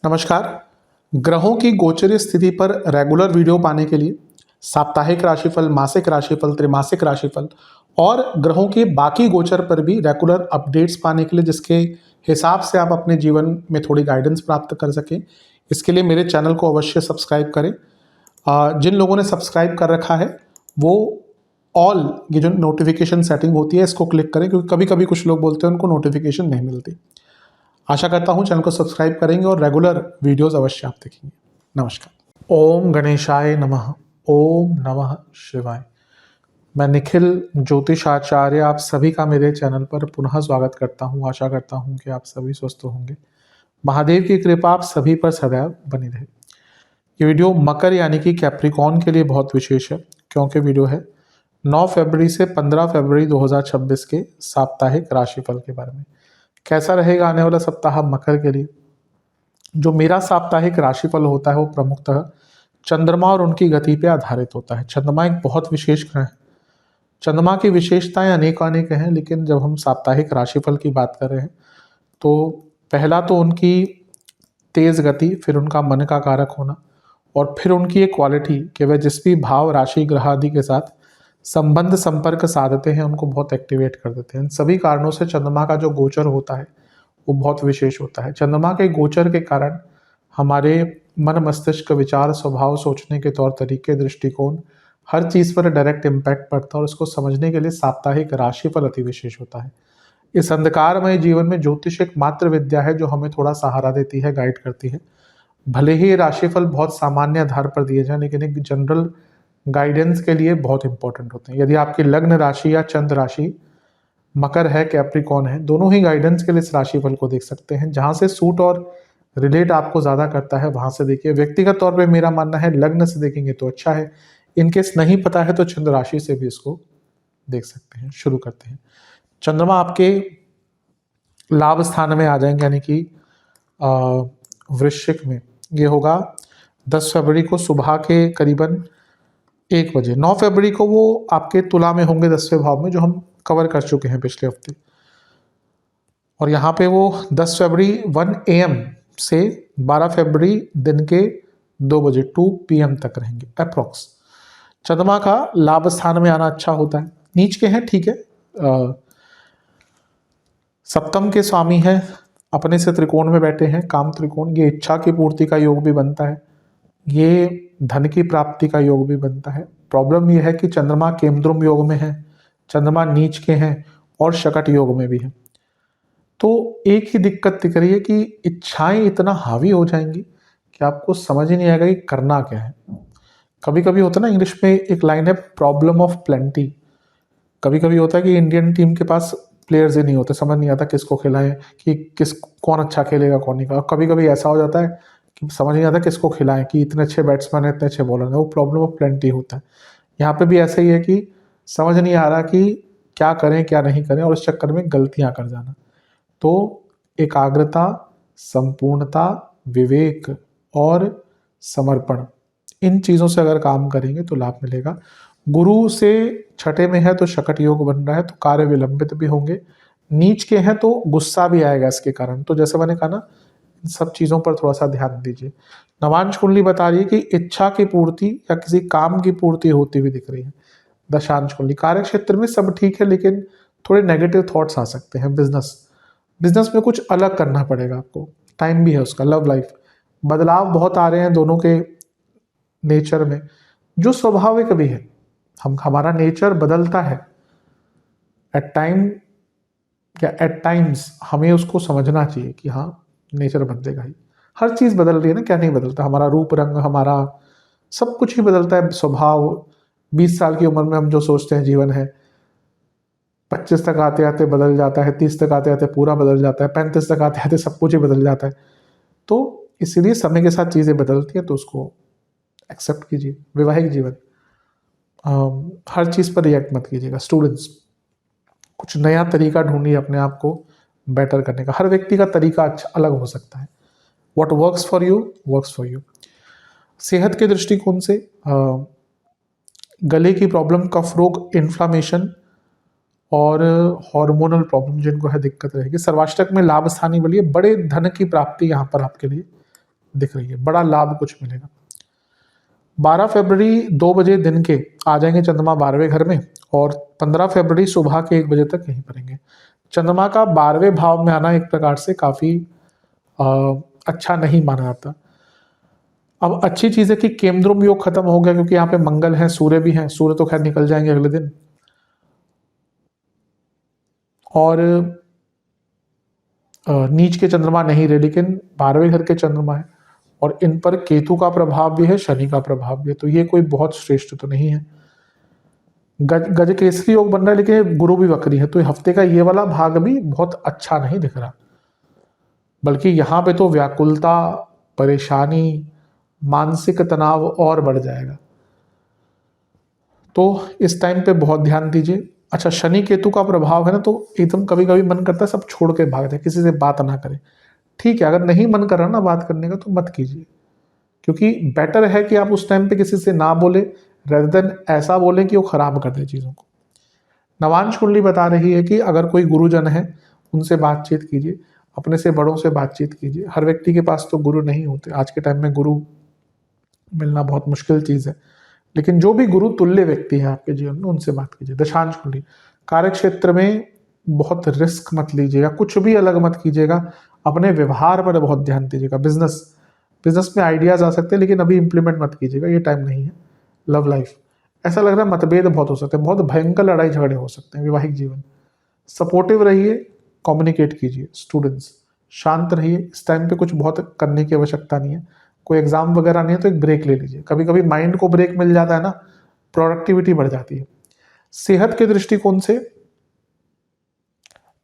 नमस्कार। ग्रहों की गोचरीय स्थिति पर रेगुलर वीडियो पाने के लिए साप्ताहिक राशिफल, मासिक राशिफल, त्रैमासिक राशिफल और ग्रहों के बाकी गोचर पर भी रेगुलर अपडेट्स पाने के लिए, जिसके हिसाब से आप अपने जीवन में थोड़ी गाइडेंस प्राप्त कर सकें, इसके लिए मेरे चैनल को अवश्य सब्सक्राइब करें। जिन लोगों ने सब्सक्राइब कर रखा है वो ऑल ये जो नोटिफिकेशन सेटिंग होती है इसको क्लिक करें, क्योंकि कभी कभी कुछ लोग बोलते हैं उनको नोटिफिकेशन नहीं मिलती। आशा करता हूं चैनल को सब्सक्राइब करेंगे और रेगुलर वीडियोस अवश्य आप देखेंगे। नमस्कार। ओम गणेशाय नमः। ओम नमः शिवाय। मैं निखिल ज्योतिषाचार्य आप सभी का मेरे चैनल पर पुनः स्वागत करता हूं। आशा करता हूं कि आप सभी स्वस्थ होंगे। महादेव की कृपा आप सभी पर सदैव बनी रहे। ये वीडियो मकर यानी कि कैप्रिकॉन के लिए बहुत विशेष है, क्योंकि वीडियो है 9 फरवरी से 15 फरवरी 2026 के साप्ताहिक राशिफल के बारे में। कैसा रहेगा आने वाला सप्ताह मकर के लिए। जो मेरा साप्ताहिक राशिफल होता है वो प्रमुखतः चंद्रमा और उनकी गति पे आधारित होता है। चंद्रमा एक बहुत विशेष ग्रह है। चंद्रमा की विशेषताएं अनेक अनेक हैं, लेकिन जब हम साप्ताहिक राशिफल की बात कर रहे हैं तो पहला तो उनकी तेज गति, फिर उनका मन का कारक होना, और फिर उनकी एक क्वालिटी कि वह जिस भी भाव, राशि, ग्रह आदि के साथ संबंध संपर्क साधते हैं उनको बहुत एक्टिवेट कर देते हैं। इन सभी कारणों से चंद्रमा का जो गोचर होता है वो बहुत विशेष होता है। चंद्रमा के गोचर के कारण हमारे मन, मस्तिष्क, विचार, स्वभाव, सोचने के तौर तरीके, दृष्टिकोण, हर चीज़ पर डायरेक्ट इम्पैक्ट पड़ता है, और इसको समझने के लिए साप्ताहिक राशिफल अति विशेष होता है। इस अंधकारमय जीवन में ज्योतिष एक मात्र विद्या है जो हमें थोड़ा सहारा देती है, गाइड करती है। भले ही ये राशिफल बहुत सामान्य आधार पर दिए जाए, लेकिन एक जनरल गाइडेंस के लिए बहुत इंपॉर्टेंट होते हैं। यदि आपकी लग्न राशि या चंद्र राशि मकर है, कैप्रिकॉन है, दोनों ही गाइडेंस के लिए इस राशिफल को देख सकते हैं। जहां से सूट और रिलेट आपको ज़्यादा करता है वहां से देखिए। व्यक्तिगत तौर पे मेरा मानना है लग्न से देखेंगे तो अच्छा है। इनकेस नहीं पता है तो चंद्र राशि से भी इसको देख सकते हैं। शुरू करते हैं। चंद्रमा आपके लाभ स्थान में आ जाएंगे, यानी कि वृश्चिक में। ये होगा 10 फरवरी को सुबह के करीबन 1 बजे। 9 फरवरी को वो आपके तुला में होंगे 10वें भाव में, जो हम कवर कर चुके हैं पिछले हफ्ते। और यहाँ पे वो 10 फरवरी 1 AM से 12 फरवरी दिन के 2 बजे 2 PM तक रहेंगे अप्रॉक्स। चंद्रमा का लाभ स्थान में आना अच्छा होता है। नीच के हैं, ठीक है, सप्तम के स्वामी हैं, अपने से त्रिकोण में बैठे हैं, काम त्रिकोण। ये इच्छा की पूर्ति का योग भी बनता है, ये धन की प्राप्ति का योग भी बनता है। प्रॉब्लम यह है कि चंद्रमा केमद्रुम योग में है, चंद्रमा नीच के हैं और शकट योग में भी है। तो एक ही दिक्कत दिख रही है कि इच्छाएं इतना हावी हो जाएंगी कि आपको समझ ही नहीं आएगा कि करना क्या है। कभी कभी होता है ना, इंग्लिश में एक लाइन है, प्रॉब्लम ऑफ प्लेंटी। कभी कभी होता है कि इंडियन टीम के पास प्लेयर्स ही नहीं होते, समझ नहीं आता किसको खिलाएं, कि कौन अच्छा खेलेगा कौन नहीं। और कभी कभी ऐसा हो जाता है कि समझ नहीं आता किसको खिलाएं, कि इतने अच्छे बैट्समैन है, इतने अच्छे बॉलर है। वो प्रॉब्लम ऑफ प्लेंटी होता है। यहाँ पे भी ऐसा ही है कि समझ नहीं आ रहा कि क्या करें क्या नहीं करें, और इस चक्कर में गलतियां कर जाना। तो एकाग्रता, संपूर्णता, विवेक और समर्पण, इन चीज़ों से अगर काम करेंगे तो लाभ मिलेगा। गुरु से छठे में है तो शकट योग बन रहा है, तो कार्य विलंबित भी होंगे। नीच के हैं तो गुस्सा भी आएगा इसके कारण। तो जैसे मैंने कहा ना, इन सब चीज़ों पर थोड़ा सा ध्यान दीजिए। नवांश कुंडली बता रही है कि इच्छा की पूर्ति या किसी काम की पूर्ति होती हुई दिख रही है। दशांश कुंडली कार्य क्षेत्र में सब ठीक है, लेकिन थोड़े नेगेटिव थॉट्स आ सकते हैं। बिजनेस में कुछ अलग करना पड़ेगा आपको, टाइम भी है उसका। लव लाइफ, बदलाव बहुत आ रहे हैं दोनों के नेचर में, जो स्वाभाविक भी है। हमारा नेचर बदलता है एट टाइम्स, हमें उसको समझना चाहिए कि हाँ, नेचर बदलेगा ही। हर चीज़ बदल रही है ना, क्या नहीं बदलता। हमारा रूप रंग, हमारा सब कुछ ही बदलता है। स्वभाव, 20 साल की उम्र में हम जो सोचते हैं जीवन है, 25 तक आते आते बदल जाता है, 30 तक आते आते पूरा बदल जाता है, 35 तक आते आते सब कुछ ही बदल जाता है। तो इसीलिए समय के साथ चीज़ें बदलती हैं, तो उसको एक्सेप्ट कीजिए। वैवाहिक जीवन, हर चीज़ पर रिएक्ट मत कीजिएगा। स्टूडेंट्स, कुछ नया तरीका ढूंढिए अपने आप को बेटर करने का। हर व्यक्ति का तरीका अच्छा अलग हो सकता है। What works for you works for you. सेहत के दृष्टिकोण से गले की प्रॉब्लम, कफ रोग, इन्फ्लामेशन और हार्मोनल प्रॉब्लम जिनको है दिक्कत रहेगी। सर्वाष्टक में लाभ स्थानीय बलिए, बड़े धन की प्राप्ति यहाँ पर आपके लिए दिख रही है, बड़ा लाभ कुछ मिलेगा। 12 फरवरी 2 बजे दिन के आ जाएंगे चंद्रमा 12वें घर में, और 15 फरवरी सुबह के 1 बजे तक यहीं पर रहेंगे। चंद्रमा का 12वें भाव में आना एक प्रकार से काफ़ी अच्छा नहीं माना जाता। अब अच्छी चीज़ है कि केंद्रुम योग खत्म हो गया, क्योंकि यहाँ पे मंगल है, सूर्य भी हैं, सूर्य तो खैर निकल जाएंगे अगले दिन, और नीच के चंद्रमा नहीं रहे, लेकिन 12वें घर के चंद्रमा है, और इन पर केतु का प्रभाव भी है, शनि का प्रभाव भी है, तो ये कोई बहुत श्रेष्ठ तो नहीं है। गज केसरी योग बन रहा है, लेकिन गुरु भी वक्री है, तो हफ्ते का ये वाला भाग भी बहुत अच्छा नहीं दिख रहा, बल्कि यहाँ पे तो व्याकुलता, परेशानी, मानसिक तनाव और बढ़ जाएगा, तो इस टाइम पे बहुत ध्यान दीजिए। अच्छा, शनि केतु का प्रभाव है ना, तो एकदम कभी कभी मन करता है सब छोड़ के भाग जाए, किसी से बात ना करें। ठीक है, अगर नहीं मन कर रहा ना बात करने का तो मत कीजिए, क्योंकि बेटर है कि आप उस टाइम पे किसी से ना बोले, रेदर देन ऐसा बोले कि वो खराब कर दे चीज़ों को। नवांश कुंडली बता रही है कि अगर कोई गुरुजन है उनसे बातचीत कीजिए, अपने से बड़ों से बातचीत कीजिए। हर व्यक्ति के पास तो गुरु नहीं होते, आज के टाइम में गुरु मिलना बहुत मुश्किल चीज़ है, लेकिन जो भी गुरु तुल्य व्यक्ति है आपके जीवन में उनसे बात कीजिए। दशांश कुंडली, कार्य क्षेत्र में बहुत रिस्क मत लीजिएगा, कुछ भी अलग मत कीजिएगा, अपने व्यवहार पर बहुत ध्यान दीजिएगा। बिजनेस में आइडियाज आ सकते हैं, लेकिन अभी इंप्लीमेंट मत कीजिएगा, ये टाइम नहीं है। लव लाइफ, ऐसा लग रहा है मतभेद बहुत हो सकते हैं, बहुत भयंकर लड़ाई झगड़े हो सकते हैं। वैवाहिक जीवन, सपोर्टिव रहिए, कम्युनिकेट कीजिए। स्टूडेंट्स, शांत रहिए, इस टाइम पे कुछ बहुत करने की आवश्यकता नहीं है। कोई एग्जाम वगैरह नहीं है तो एक ब्रेक ले लीजिए, कभी कभी माइंड को ब्रेक मिल जाता है ना, प्रोडक्टिविटी बढ़ जाती है। सेहत के दृष्टिकोण से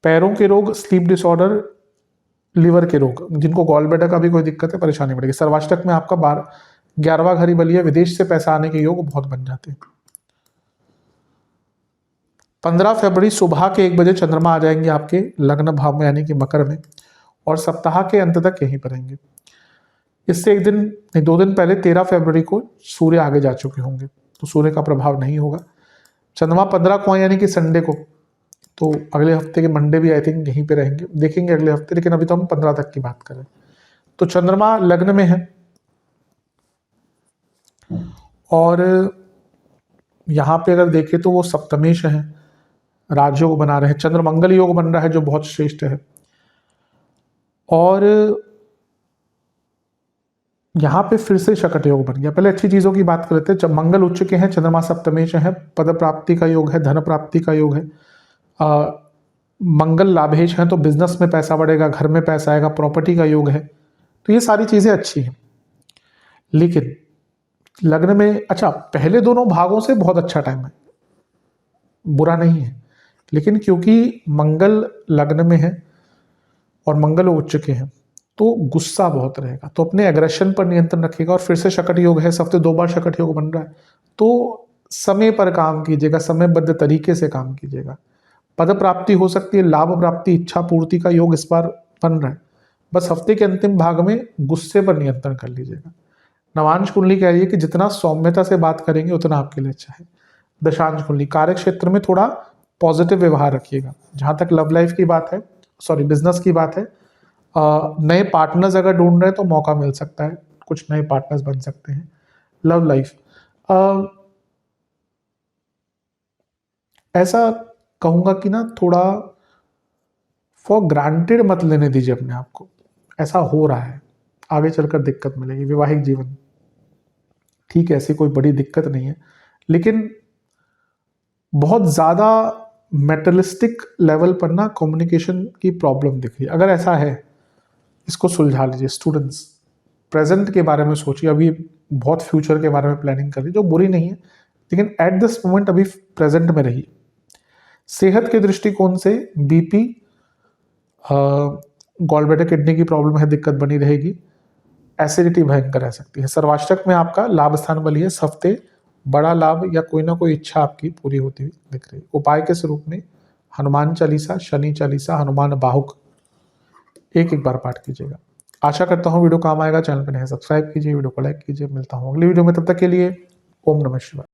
पैरों के रोग, स्लीप डिसऑर्डर, लिवर के रोग, जिनको गॉल ब्लैडर का भी कोई दिक्कत है, परेशानी बढ़ेगी। सर्वाष्टक में आपका 11वां घर ही बलिए, विदेश से पैसा आने के योग बहुत बन जाते हैं। 15 फरवरी सुबह के 1 बजे चंद्रमा आ जाएंगे आपके लग्न भाव में, यानी कि मकर में, और सप्ताह के अंत तक यहीं पर रहेंगे। इससे एक दिन नहीं 2 दिन पहले 13 फरवरी को सूर्य आगे जा चुके होंगे, तो सूर्य का प्रभाव नहीं होगा। चंद्रमा 15 को यानी कि संडे को, तो अगले हफ्ते के मंडे भी आई थिंक यहीं पे रहेंगे, देखेंगे अगले हफ्ते, लेकिन अभी तो हम 15 तक की बात करें। तो चंद्रमा लग्न में है, और यहाँ पे अगर देखें तो वो सप्तमेश है, राजयोग बना रहे हैं, चंद्र मंगल योग बन रहा है जो बहुत श्रेष्ठ है। और यहाँ पे फिर से शकट योग बन गया। पहले अच्छी चीजों की बात कर लेते हैं। जब मंगल उच्च के हैं, चंद्रमा सप्तमेश है, पद प्राप्ति का योग है, धन प्राप्ति का योग है। मंगल लाभेश है, तो बिजनेस में पैसा बढ़ेगा, घर में पैसा आएगा, प्रॉपर्टी का योग है, तो ये सारी चीजें अच्छी हैं। लेकिन लग्न में, अच्छा पहले दोनों भागों से बहुत अच्छा टाइम है, बुरा नहीं है, लेकिन क्योंकि मंगल लग्न में है और मंगल उच्च के हैं, तो गुस्सा बहुत रहेगा, तो अपने एग्रेशन पर नियंत्रण रखिएगा। और फिर से शकट योग है, इस हफ्ते 2 बार शकट योग बन रहा है, तो समय पर काम कीजिएगा, समयबद्ध तरीके से काम कीजिएगा। पद प्राप्ति हो सकती है, लाभ प्राप्ति, इच्छा पूर्ति का योग इस बार बन रहा है, बस हफ्ते के अंतिम भाग में गुस्से पर नियंत्रण कर लीजिएगा। नवांश कुंडली कह रही है कि जितना सौम्यता से बात करेंगे उतना आपके लिए अच्छा है। दशांश कुंडली, कार्य क्षेत्र में थोड़ा पॉजिटिव व्यवहार रखिएगा। जहां तक लव लाइफ की बात है, सॉरी बिजनेस की बात है, नए पार्टनर्स अगर ढूंढ रहे हैं तो मौका मिल सकता है, कुछ नए पार्टनर्स बन सकते हैं। लव लाइफ, ऐसा कहूंगा कि ना थोड़ा फॉर ग्रांटेड मत लेने दीजिए अपने आप को, ऐसा हो रहा है, आगे चलकर दिक्कत मिलेगी। वैवाहिक जीवन ठीक है, ऐसी कोई बड़ी दिक्कत नहीं है, लेकिन बहुत ज़्यादा मेटलिस्टिक लेवल पर ना कम्युनिकेशन की प्रॉब्लम दिख रही है। अगर ऐसा है, इसको सुलझा लीजिए। स्टूडेंट्स, प्रेजेंट के बारे में सोचिए, अभी बहुत फ्यूचर के बारे में प्लानिंग कर रही, जो बुरी नहीं है, लेकिन एट दिस मोमेंट अभी प्रेजेंट में रहिए। सेहत के दृष्टिकोण से बीपी, गॉल ब्लैडर, किडनी की प्रॉब्लम है, दिक्कत बनी रहेगी। एसिडिटी भयंकर रह सकती है। सर्वाष्टक में आपका लाभ स्थान बली है, इस हफ्ते बड़ा लाभ या कोई ना कोई इच्छा आपकी पूरी होती हुई दिख रही है। उपाय के स्वरूप में हनुमान चालीसा, शनि चालीसा, हनुमान बाहुक एक बार पाठ कीजिएगा। आशा करता हूँ वीडियो काम आएगा। चैनल पर नए सब्सक्राइब कीजिए, वीडियो को लाइक कीजिए। मिलता हूँ अगली वीडियो में, तब तक के लिए ओम नमः शिवाय।